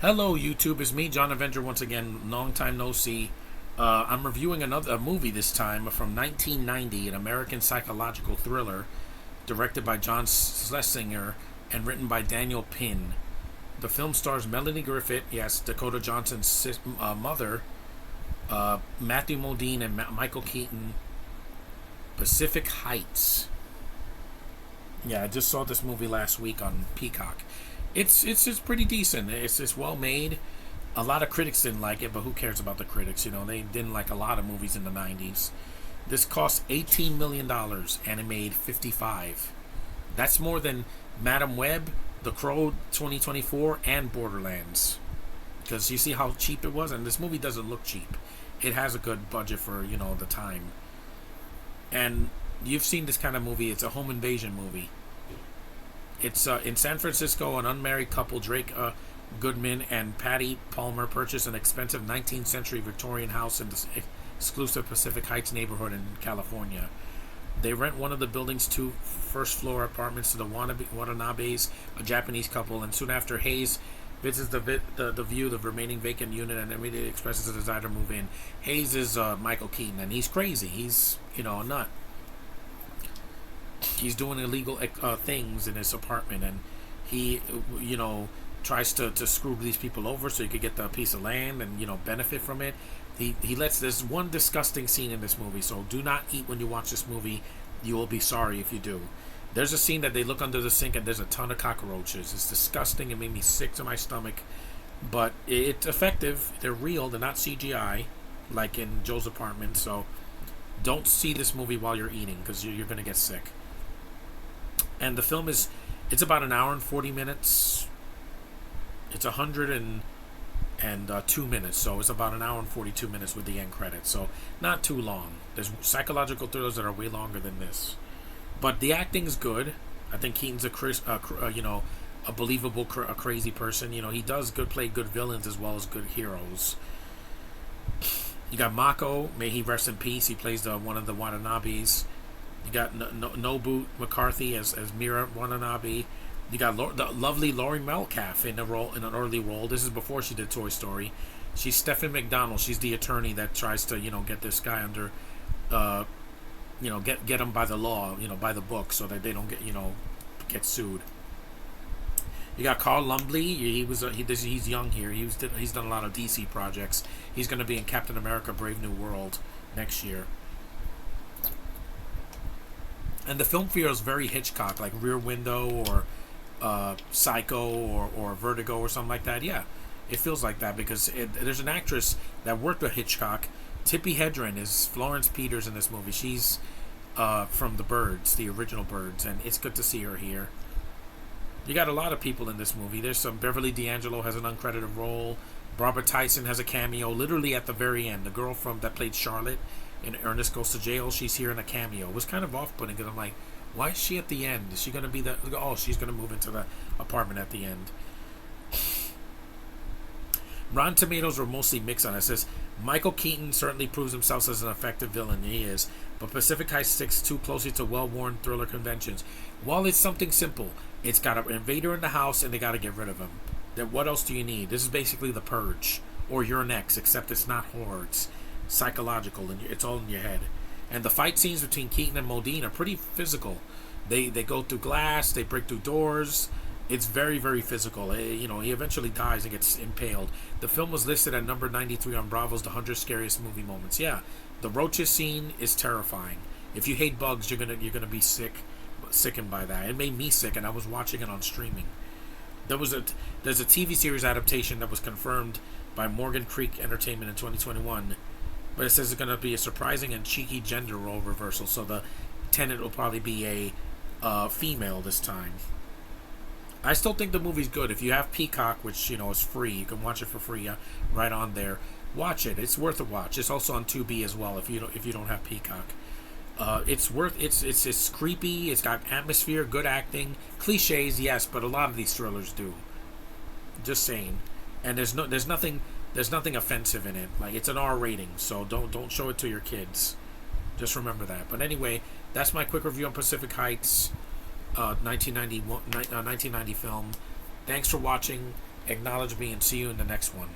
Hello, YouTube. It's me, John Avenger, once again. Long time no see. I'm reviewing a movie this time from 1990, an American psychological thriller directed by John Schlesinger and written by Daniel Pin. The film stars Melanie Griffith, yes, Dakota Johnson's mother, Matthew Modine, and Michael Keaton. Pacific Heights. Yeah, I just saw this movie last week on Peacock. It's pretty decent. It's well made. A lot of critics didn't like it, but who cares about the critics? You know, they didn't like a lot of movies in the '90s. This cost $18 million and it made 55. That's more than Madam Web, The Crow 2024, and Borderlands. Because you see how cheap it was, and this movie doesn't look cheap. It has a good budget for the time. And you've seen this kind of movie. It's a home invasion movie. It's in San Francisco. An unmarried couple, Drake Goodman and Patty Palmer, purchased an expensive 19th century Victorian house in the exclusive Pacific Heights neighborhood in California. They rent one of the building's two first-floor apartments to the Watanabes, a Japanese couple, and soon after, Hayes visits the view of the remaining vacant unit and immediately expresses a desire to move in. Hayes is Michael Keaton, and he's crazy. He's, a nut. He's doing illegal things in his apartment, and he, tries to screw these people over so he could get the piece of land and, benefit from it. He lets There's one disgusting scene in this movie, so do not eat when you watch this movie. You will be sorry if you do. There's a scene that they look under the sink and there's a ton of cockroaches. It's disgusting. It made me sick to my stomach. But it's effective. They're real. They're not CGI, like in Joe's apartment. So don't see this movie while you're eating, because you're going to get sick. And the film it's about an hour and 40 minutes. It's 102 minutes, so it's about an hour and 42 minutes with the end credits. So not too long. There's psychological thrillers that are way longer than this. But the acting's good. I think Keaton's a believable, a crazy person. He does play good villains as well as good heroes. You got Mako, may he rest in peace. He plays one of the Watanabes. You got Nobu McCarthy as Mira Watanabe. You got the lovely Laurie Metcalf in an early role. This is before she did Toy Story. She's Stephen McDonald. She's the attorney that tries to get this guy under, get him by the law, by the book, so that they don't get sued. You got Carl Lumbly. He's young here. He's done a lot of DC projects. He's going to be in Captain America: Brave New World next year. And the film feels very Hitchcock, like Rear Window or Psycho or Vertigo or something like that. Yeah, it feels like that because there's an actress that worked with Hitchcock. Tippi Hedren is Florence Peters in this movie. She's from The Birds, the original Birds, and it's good to see her here. You got a lot of people in this movie. There's some Beverly D'Angelo has an uncredited role. Barbara Tyson has a cameo literally at the very end. The girl that played Charlotte in Ernest Goes to Jail, she's here in a cameo. It was kind of off-putting because I'm like, why is she at the end? Is she going to be she's going to move into the apartment at the end. Rotten Tomatoes were mostly mixed on it. It says, Michael Keaton certainly proves himself as an effective villain. He is. But Pacific Heights sticks too closely to well-worn thriller conventions. While it's something simple, it's got an invader in the house and they got to get rid of him. Then what else do you need? This is basically The Purge or Your Next, except it's not horror. It's psychological and it's all in your head. And the fight scenes between Keaton and Modine are pretty physical. They go through glass, they break through doors. It's very, very physical. He eventually dies and gets impaled. The film was listed at number 93 on Bravo's The 100 Scariest Movie Moments. Yeah, the roaches scene is terrifying. If you hate bugs, you're gonna be sickened by that. It made me sick, and I was watching it on streaming. There's a TV series adaptation that was confirmed by Morgan Creek Entertainment in 2021. But it says it's going to be a surprising and cheeky gender role reversal. So the tenant will probably be a female this time. I still think the movie's good. If you have Peacock, which is free, you can watch it for free right on there. Watch it. It's worth a watch. It's also on Tubi as well. If you don't have Peacock, it's creepy. It's got atmosphere, good acting, cliches, yes, but a lot of these thrillers do. Just saying. And there's nothing offensive in it. Like, it's an R rating, so don't show it to your kids. Just remember that. But anyway, that's my quick review on Pacific Heights, 1990 film. Thanks for watching. Acknowledge me and see you in the next one.